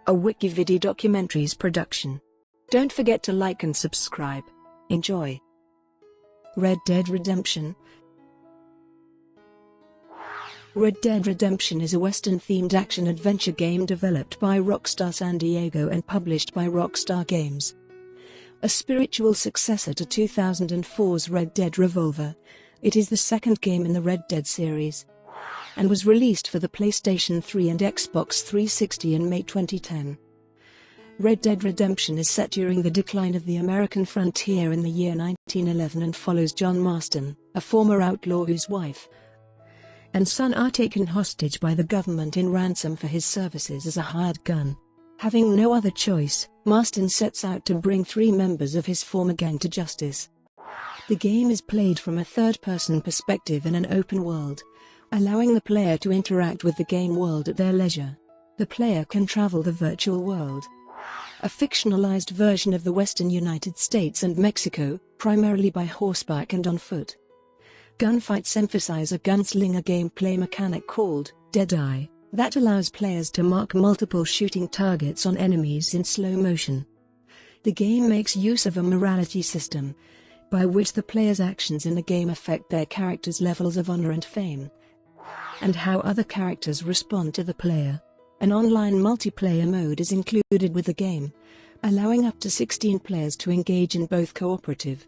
a WikiVidi documentaries production. Don't forget to like and subscribe. Enjoy. Red Dead Redemption. Red Dead Redemption is a Western-themed action-adventure game developed by Rockstar San Diego and published by Rockstar Games. A spiritual successor to 2004's Red Dead Revolver, it is the second game in the Red Dead series, and was released for the PlayStation 3 and Xbox 360 in May 2010. Red Dead Redemption is set during the decline of the American frontier in the year 1911 and follows John Marston, a former outlaw whose wife and son are taken hostage by the government in ransom for his services as a hired gun. Having no other choice, Marston sets out to bring 3 members of his former gang to justice. The game is played from a third-person perspective in an open world, allowing the player to interact with the game world at their leisure. The player can travel the virtual world, a fictionalized version of the western United States and Mexico, primarily by horseback and on foot. Gunfights emphasize a gunslinger gameplay mechanic called Deadeye that allows players to mark multiple shooting targets on enemies in slow motion. The game makes use of a morality system, by which the player's actions in the game affect their characters' levels of honor and fame, and how other characters respond to the player. An online multiplayer mode is included with the game, allowing up to 16 players to engage in both cooperative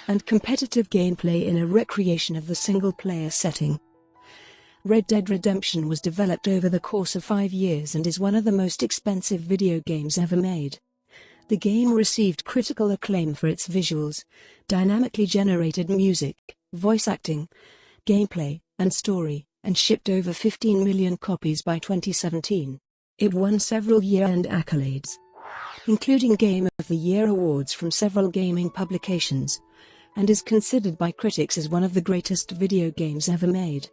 and competitive gameplay in a recreation of the single-player setting. Red Dead Redemption was developed over the course of 5 years and is one of the most expensive video games ever made. The game received critical acclaim for its visuals, dynamically generated music, voice acting, gameplay, and story, and shipped over 15 million copies by 2017. It won several year-end accolades, including Game of the Year awards from several gaming publications, and is considered by critics as one of the greatest video games ever made.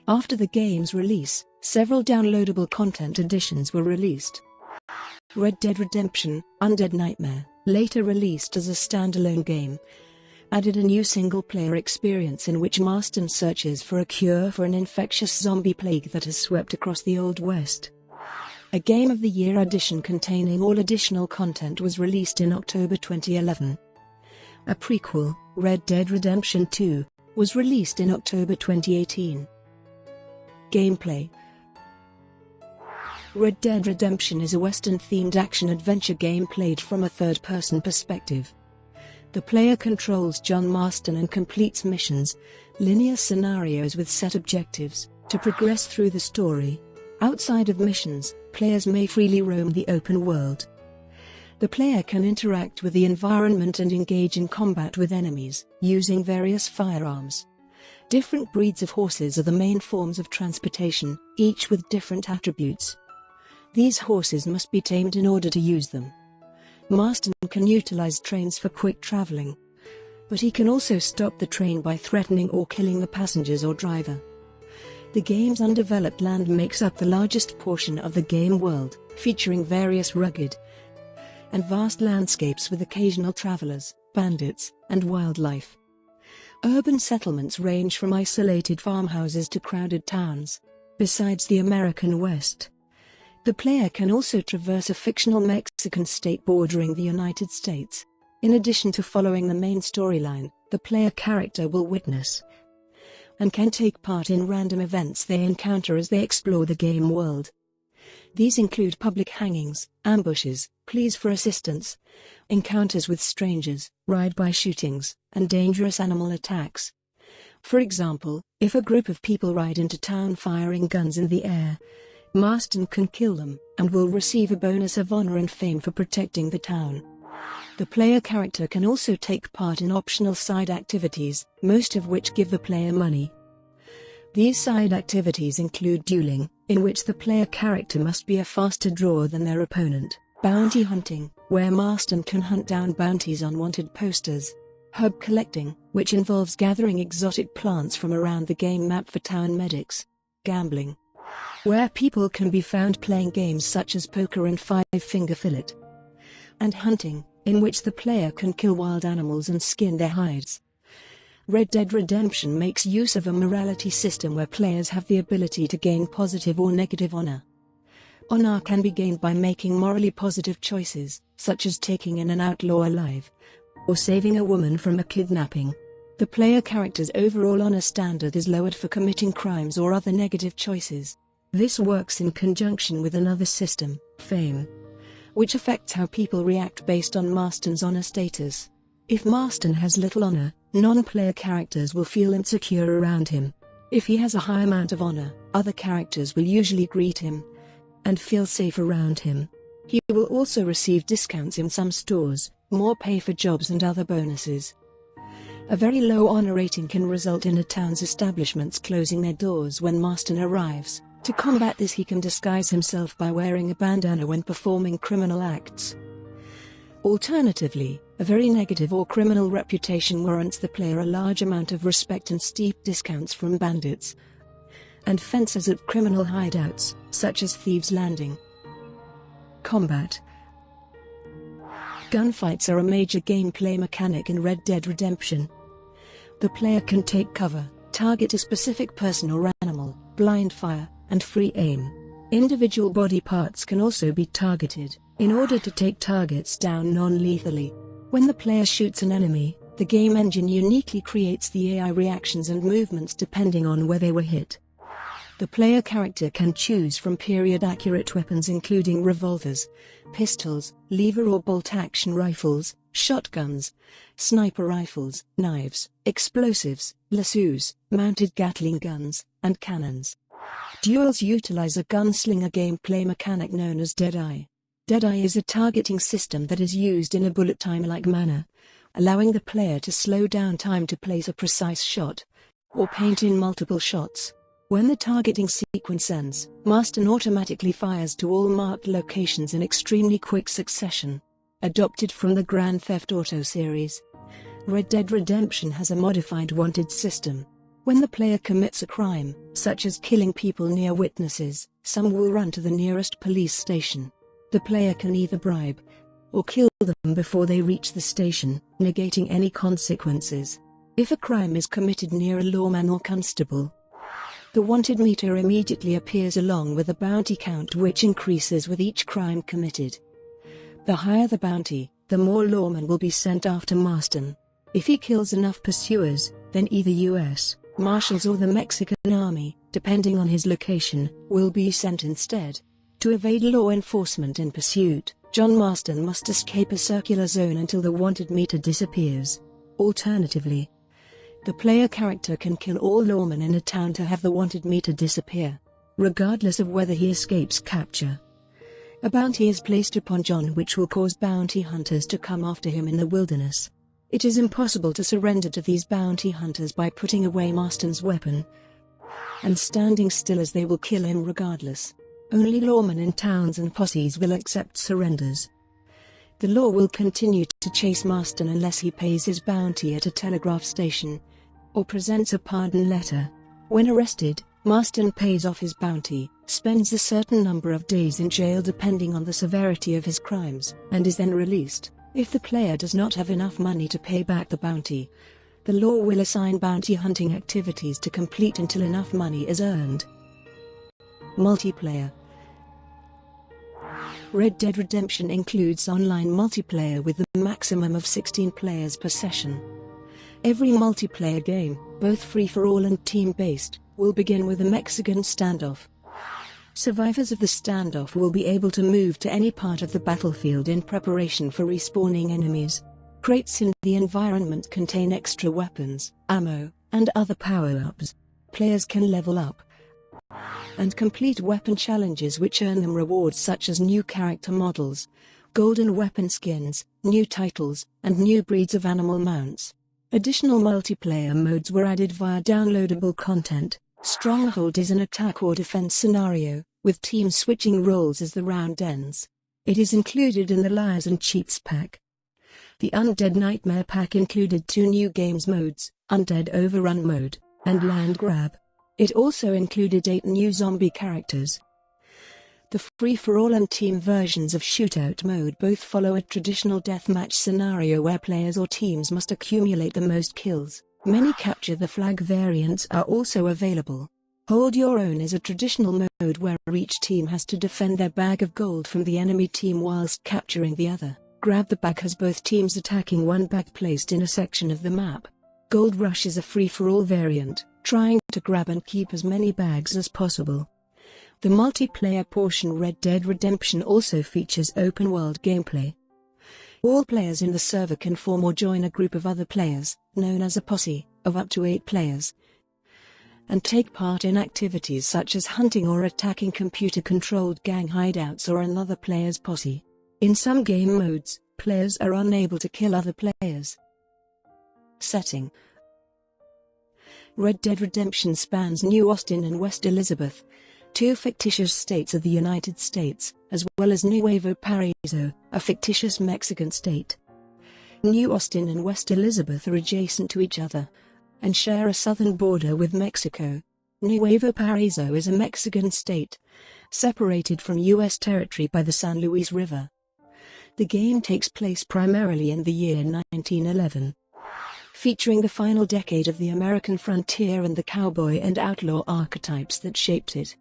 After the game's release, several downloadable content editions were released. Red Dead Redemption: Undead Nightmare, later released as a standalone game, added a new single-player experience in which Marston searches for a cure for an infectious zombie plague that has swept across the Old West. A Game of the Year edition containing all additional content was released in October 2011. A prequel, Red Dead Redemption 2, was released in October 2018. Gameplay. Red Dead Redemption is a Western-themed action-adventure game played from a third-person perspective. The player controls John Marston and completes missions, linear scenarios with set objectives, to progress through the story. Outside of missions, players may freely roam the open world. The player can interact with the environment and engage in combat with enemies, using various firearms. Different breeds of horses are the main forms of transportation, each with different attributes. These horses must be tamed in order to use them. Marston can utilize trains for quick traveling, but he can also stop the train by threatening or killing the passengers or driver. The game's undeveloped land makes up the largest portion of the game world, featuring various rugged and vast landscapes with occasional travelers, bandits, and wildlife. Urban settlements range from isolated farmhouses to crowded towns. Besides the American West, the player can also traverse a fictional Mexican state bordering the United States. In addition to following the main storyline, the player character will witness and can take part in random events they encounter as they explore the game world. These include public hangings, ambushes, pleas for assistance, encounters with strangers, ride-by shootings, and dangerous animal attacks. For example, if a group of people ride into town firing guns in the air, Marston can kill them, and will receive a bonus of honor and fame for protecting the town. The player character can also take part in optional side activities, most of which give the player money. These side activities include dueling, in which the player character must be a faster drawer than their opponent; bounty hunting, where Marston can hunt down bounties on wanted posters; herb collecting, which involves gathering exotic plants from around the game map for town medics; gambling, where people can be found playing games such as poker and five-finger fillet; and hunting, in which the player can kill wild animals and skin their hides. Red Dead Redemption makes use of a morality system where players have the ability to gain positive or negative honor. Honor can be gained by making morally positive choices, such as taking in an outlaw alive, or saving a woman from a kidnapping. The player character's overall honor standard is lowered for committing crimes or other negative choices. This works in conjunction with another system, fame, which affects how people react based on Marston's honor status. If Marston has little honor, non-player characters will feel insecure around him. If he has a high amount of honor, other characters will usually greet him and feel safe around him. He will also receive discounts in some stores, more pay for jobs and other bonuses. A very low honor rating can result in a town's establishments closing their doors when Marston arrives. To combat this, he can disguise himself by wearing a bandana when performing criminal acts. Alternatively, a very negative or criminal reputation warrants the player a large amount of respect and steep discounts from bandits and fencers at criminal hideouts, such as Thieves' Landing. Combat. Gunfights are a major gameplay mechanic in Red Dead Redemption. The player can take cover, target a specific person or animal, blind fire, and free aim. Individual body parts can also be targeted, in order to take targets down non-lethally. When the player shoots an enemy, the game engine uniquely creates the AI reactions and movements depending on where they were hit. The player character can choose from period-accurate weapons including revolvers, pistols, lever or bolt-action rifles, shotguns, sniper rifles, knives, explosives, lassos, mounted Gatling guns, and cannons. Duels utilize a gunslinger gameplay mechanic known as Deadeye. Deadeye is a targeting system that is used in a bullet time-like manner, allowing the player to slow down time to place a precise shot, or paint in multiple shots. When the targeting sequence ends, Marston automatically fires to all marked locations in extremely quick succession. Adopted from the Grand Theft Auto series, Red Dead Redemption has a modified wanted system. When the player commits a crime, such as killing people near witnesses, some will run to the nearest police station. The player can either bribe or kill them before they reach the station, negating any consequences. If a crime is committed near a lawman or constable, the wanted meter immediately appears along with a bounty count which increases with each crime committed. The higher the bounty, the more lawmen will be sent after Marston. If he kills enough pursuers, then either U.S. Marshals or the Mexican Army, depending on his location, will be sent instead. To evade law enforcement in pursuit, John Marston must escape a circular zone until the wanted meter disappears. Alternatively, the player character can kill all lawmen in a town to have the wanted meter disappear, regardless of whether he escapes capture. A bounty is placed upon John which will cause bounty hunters to come after him in the wilderness. It is impossible to surrender to these bounty hunters by putting away Marston's weapon and standing still, as they will kill him regardless. Only lawmen in towns and posses will accept surrenders. The law will continue to chase Marston unless he pays his bounty at a telegraph station or presents a pardon letter. When arrested, Marston pays off his bounty, spends a certain number of days in jail depending on the severity of his crimes, and is then released. If the player does not have enough money to pay back the bounty, the law will assign bounty hunting activities to complete until enough money is earned. Multiplayer. Red Dead Redemption includes online multiplayer with a maximum of 16 players per session. Every multiplayer game, both free-for-all and team-based, will begin with a Mexican standoff. Survivors of the standoff will be able to move to any part of the battlefield in preparation for respawning enemies. Crates in the environment contain extra weapons, ammo, and other power-ups. Players can level up and complete weapon challenges which earn them rewards such as new character models, golden weapon skins, new titles, and new breeds of animal mounts. Additional multiplayer modes were added via downloadable content. Stronghold is an attack or defense scenario, with teams switching roles as the round ends. It is included in the Liars and Cheats pack. The Undead Nightmare pack included 2 new games modes, Undead Overrun mode, and Land Grab. It also included 8 new zombie characters. The free-for-all and team versions of Shootout mode both follow a traditional deathmatch scenario where players or teams must accumulate the most kills. Many capture the flag variants are also available. Hold Your Own is a traditional mode where each team has to defend their bag of gold from the enemy team whilst capturing the other. Grab the Bag has both teams attacking one bag placed in a section of the map. Gold Rush is a free-for-all variant, trying to grab and keep as many bags as possible. The multiplayer portion Red Dead Redemption also features open-world gameplay. All players in the server can form or join a group of other players, known as a posse, of up to 8 players, and take part in activities such as hunting or attacking computer-controlled gang hideouts or another player's posse. In some game modes, players are unable to kill other players. Setting: Red Dead Redemption spans New Austin and West Elizabeth, 2 fictitious states of the United States, as well as Nuevo Paraíso, a fictitious Mexican state. New Austin and West Elizabeth are adjacent to each other and share a southern border with Mexico. Nuevo Paraíso is a Mexican state, separated from U.S. territory by the San Luis River. The game takes place primarily in the year 1911, featuring the final decade of the American frontier and the cowboy and outlaw archetypes that shaped it.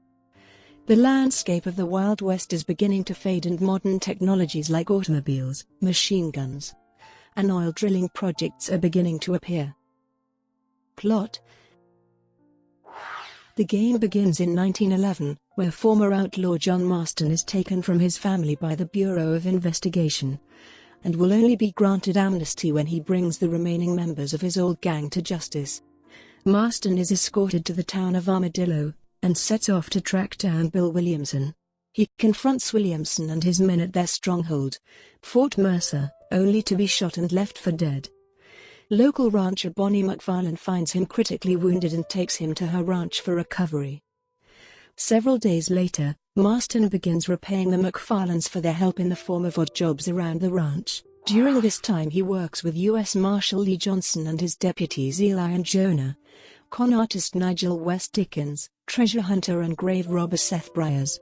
The landscape of the Wild West is beginning to fade and modern technologies like automobiles, machine guns, and oil drilling projects are beginning to appear. Plot: The game begins in 1911, where former outlaw John Marston is taken from his family by the Bureau of Investigation, and will only be granted amnesty when he brings the remaining members of his old gang to justice. Marston is escorted to the town of Armadillo, and sets off to track down Bill Williamson. He confronts Williamson and his men at their stronghold, Fort Mercer, only to be shot and left for dead. Local rancher Bonnie McFarlane finds him critically wounded and takes him to her ranch for recovery. Several days later, Marston begins repaying the McFarlanes for their help in the form of odd jobs around the ranch. During this time he works with U.S. Marshal Lee Johnson and his deputies Eli and Jonah, con artist Nigel West Dickens, treasure hunter and grave robber Seth Briers,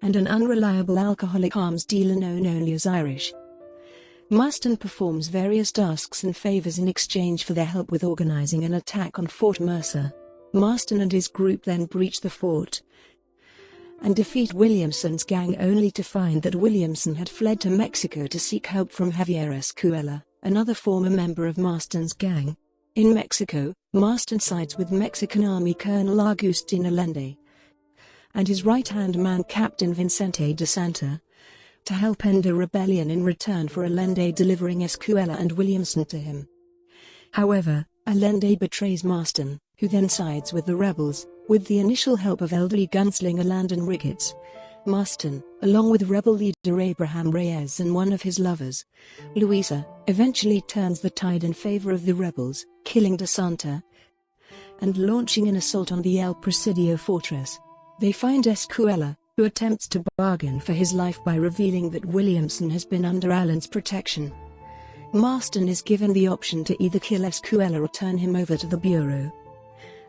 and an unreliable alcoholic arms dealer known only as Irish. Marston performs various tasks and favors in exchange for their help with organizing an attack on Fort Mercer. Marston and his group then breach the fort and defeat Williamson's gang, only to find that Williamson had fled to Mexico to seek help from Javier Escuela, another former member of Marston's gang. In Mexico, Marston sides with Mexican Army Colonel Agustin Allende and his right-hand man Captain Vicente de Santa to help end a rebellion in return for Allende delivering Escuela and Williamson to him. However, Allende betrays Marston, who then sides with the rebels, with the initial help of elderly gunslinger Landon Ricketts. Marston, along with rebel leader Abraham Reyes and one of his lovers, Luisa, eventually turns the tide in favor of the rebels, killing De Santa and launching an assault on the El Presidio fortress. They find Escuela, who attempts to bargain for his life by revealing that Williamson has been under Allen's protection. Marston is given the option to either kill Escuela or turn him over to the Bureau.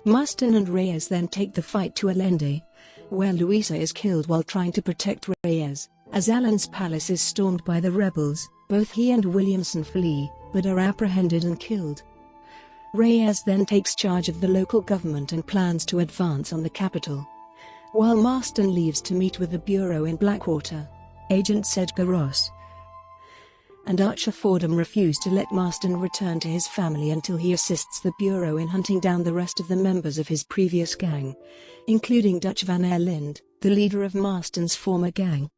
Marston and Reyes then take the fight to Allende, where Luisa is killed while trying to protect Reyes. As Allen's palace is stormed by the rebels, both he and Williamson flee, but are apprehended and killed. Reyes then takes charge of the local government and plans to advance on the capital, while Marston leaves to meet with the Bureau in Blackwater. Agents Edgar Ross and Archer Fordham refuse to let Marston return to his family until he assists the Bureau in hunting down the rest of the members of his previous gang, including Dutch Van der Linde, the leader of Marston's former gang.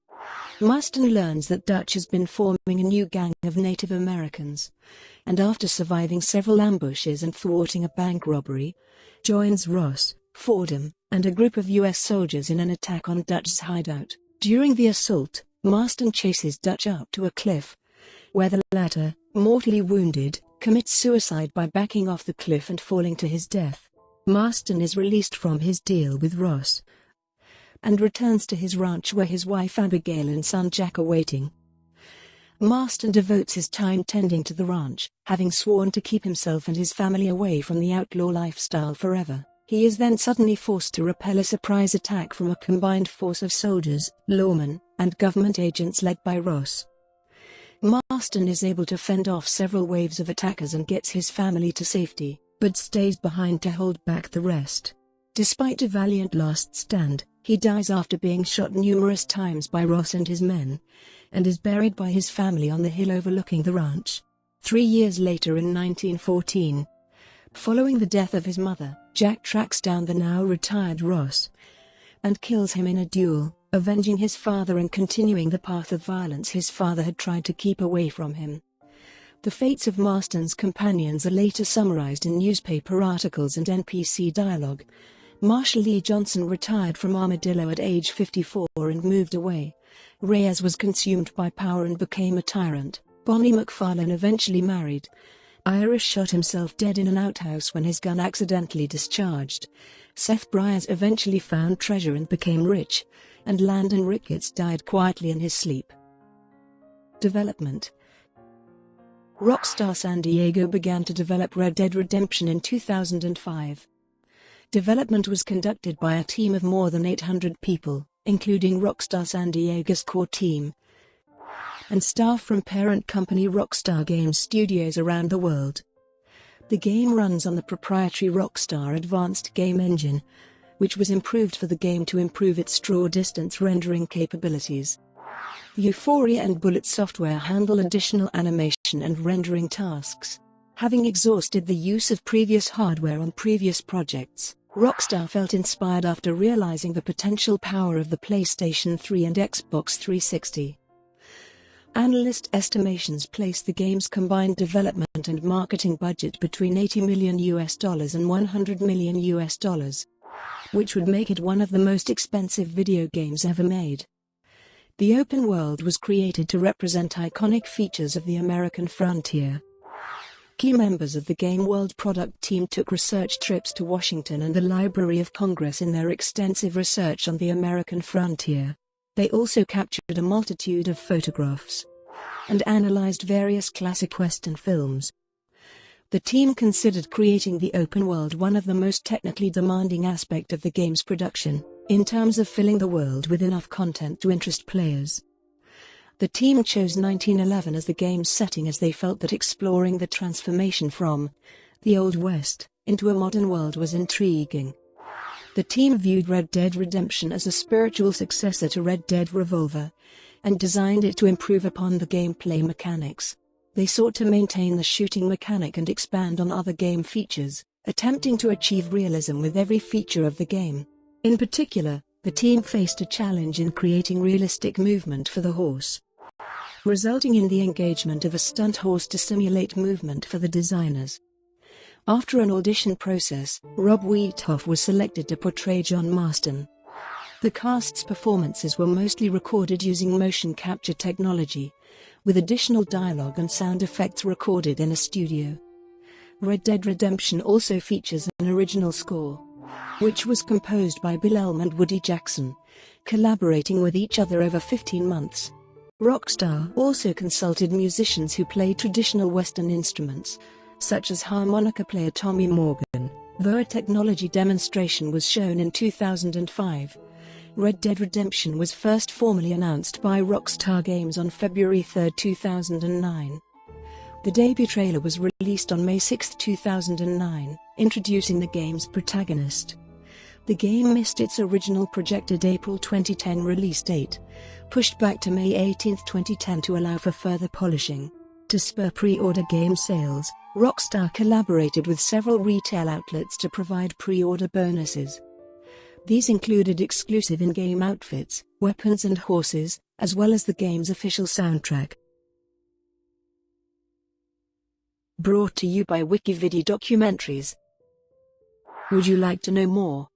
Marston learns that Dutch has been forming a new gang of Native Americans, and after surviving several ambushes and thwarting a bank robbery, joins Ross, Fordham, and a group of U.S. soldiers in an attack on Dutch's hideout. During the assault, Marston chases Dutch up to a cliff, where the latter, mortally wounded, commits suicide by backing off the cliff and falling to his death. Marston is released from his deal with Ross and returns to his ranch where his wife Abigail and son Jack are waiting. Marston devotes his time tending to the ranch, having sworn to keep himself and his family away from the outlaw lifestyle forever. He is then suddenly forced to repel a surprise attack from a combined force of soldiers, lawmen, and government agents led by Ross. Marston is able to fend off several waves of attackers and gets his family to safety, but stays behind to hold back the rest. Despite a valiant last stand, he dies after being shot numerous times by Ross and his men, and is buried by his family on the hill overlooking the ranch. 3 years later in 1914, following the death of his mother, Jack tracks down the now retired Ross and kills him in a duel, avenging his father and continuing the path of violence his father had tried to keep away from him. The fates of Marston's companions are later summarized in newspaper articles and NPC dialogue. Marshall Lee Johnson retired from Armadillo at age 54 and moved away. Reyes was consumed by power and became a tyrant. Bonnie McFarlane eventually married. Irish shot himself dead in an outhouse when his gun accidentally discharged. Seth Briers eventually found treasure and became rich, and Landon Ricketts died quietly in his sleep. Development. Rockstar San Diego began to develop Red Dead Redemption in 2005. Development was conducted by a team of more than 800 people, including Rockstar San Diego's core team and staff from parent company Rockstar Games studios around the world. The game runs on the proprietary Rockstar Advanced Game Engine, which was improved for the game to improve its draw distance rendering capabilities. Euphoria and Bullet software handle additional animation and rendering tasks. Having exhausted the use of previous hardware on previous projects, Rockstar felt inspired after realizing the potential power of the PlayStation 3 and Xbox 360. Analyst estimations place the game's combined development and marketing budget between $80 million and $100 million, which would make it one of the most expensive video games ever made. The open world was created to represent iconic features of the American frontier. Key members of the Game World product team took research trips to Washington and the Library of Congress in their extensive research on the American frontier. They also captured a multitude of photographs and analyzed various classic Western films. The team considered creating the open world one of the most technically demanding aspects of the game's production, in terms of filling the world with enough content to interest players. The team chose 1911 as the game's setting as they felt that exploring the transformation from the Old West into a modern world was intriguing. The team viewed Red Dead Redemption as a spiritual successor to Red Dead Revolver, and designed it to improve upon the gameplay mechanics. They sought to maintain the shooting mechanic and expand on other game features, attempting to achieve realism with every feature of the game. In particular, the team faced a challenge in creating realistic movement for the horse, resulting in the engagement of a stunt horse to simulate movement for the designers. After an audition process, Rob Wheathoff was selected to portray John Marston. The cast's performances were mostly recorded using motion capture technology, with additional dialogue and sound effects recorded in a studio. Red Dead Redemption also features an original score, which was composed by Bill Elm and Woody Jackson, collaborating with each other over 15 months. Rockstar also consulted musicians who played traditional Western instruments, such as harmonica player Tommy Morgan, though a technology demonstration was shown in 2005. Red Dead Redemption was first formally announced by Rockstar Games on February 3, 2009. The debut trailer was released on May 6, 2009, introducing the game's protagonist. The game missed its original projected April 2010 release date, pushed back to May 18, 2010 to allow for further polishing. To spur pre-order game sales, Rockstar collaborated with several retail outlets to provide pre-order bonuses. These included exclusive in-game outfits, weapons and horses, as well as the game's official soundtrack. Brought to you by WikiVidi Documentaries. Would you like to know more?